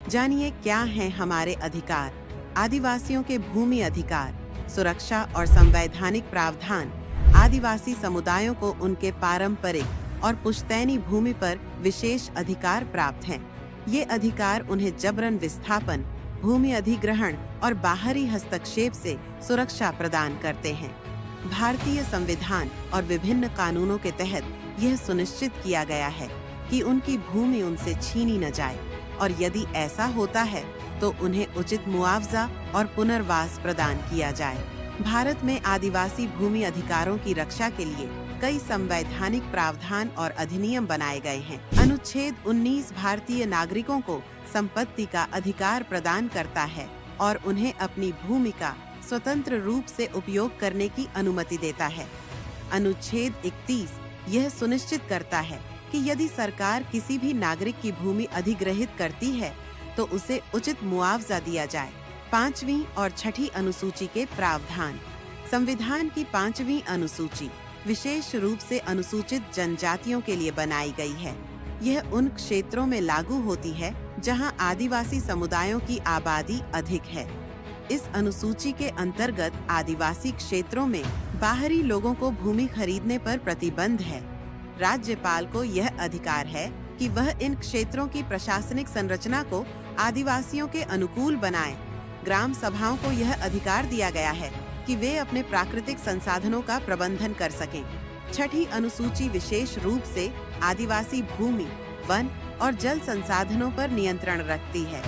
जानिए क्या हैं हमारे अधिकार। आदिवासियों के भूमि अधिकार, सुरक्षा और संवैधानिक प्रावधान। आदिवासी समुदायों को उनके पारंपरिक और पुश्तैनी भूमि पर विशेष अधिकार प्राप्त हैं। ये अधिकार उन्हें जबरन विस्थापन, भूमि अधिग्रहण और बाहरी हस्तक्षेप से सुरक्षा प्रदान करते हैं। भारतीय संविधान और विभिन्न कानूनों के तहत यह सुनिश्चित किया गया है कि उनकी भूमि उनसे छीनी न जाए और यदि ऐसा होता है तो उन्हें उचित मुआवजा और पुनर्वास प्रदान किया जाए। भारत में आदिवासी भूमि अधिकारों की रक्षा के लिए कई संवैधानिक प्रावधान और अधिनियम बनाए गए हैं। अनुच्छेद 19 भारतीय नागरिकों को संपत्ति का अधिकार प्रदान करता है और उन्हें अपनी भूमि का स्वतंत्र रूप से उपयोग करने की अनुमति देता है। अनुच्छेद 31 यह सुनिश्चित करता है कि यदि सरकार किसी भी नागरिक की भूमि अधिग्रहित करती है तो उसे उचित मुआवजा दिया जाए। 5वीं और 6ठी अनुसूची के प्रावधान। संविधान की 5वीं अनुसूची विशेष रूप से अनुसूचित जनजातियों के लिए बनाई गई है। यह उन क्षेत्रों में लागू होती है जहां आदिवासी समुदायों की आबादी अधिक है। इस अनुसूची के अंतर्गत आदिवासी क्षेत्रों में बाहरी लोगों को भूमि खरीदने पर प्रतिबंध है। राज्यपाल को यह अधिकार है कि वह इन क्षेत्रों की प्रशासनिक संरचना को आदिवासियों के अनुकूल बनाए। ग्राम सभाओं को यह अधिकार दिया गया है कि वे अपने प्राकृतिक संसाधनों का प्रबंधन कर सकें। 6ठी अनुसूची विशेष रूप से आदिवासी भूमि, वन और जल संसाधनों पर नियंत्रण रखती है।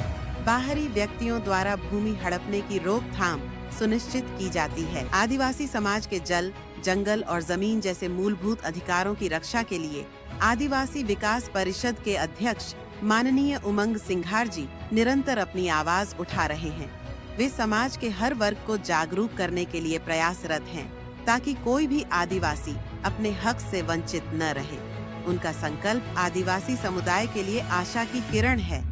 बाहरी व्यक्तियों द्वारा भूमि हड़पने की रोकथाम सुनिश्चित की जाती है। आदिवासी समाज के जल, जंगल और जमीन जैसे मूलभूत अधिकारों की रक्षा के लिए आदिवासी विकास परिषद के अध्यक्ष माननीय उमंग सिंघार जी निरंतर अपनी आवाज उठा रहे हैं। वे समाज के हर वर्ग को जागरूक करने के लिए प्रयासरत हैं ताकि कोई भी आदिवासी अपने हक से वंचित न रहे। उनका संकल्प आदिवासी समुदाय के लिए आशा की किरण है।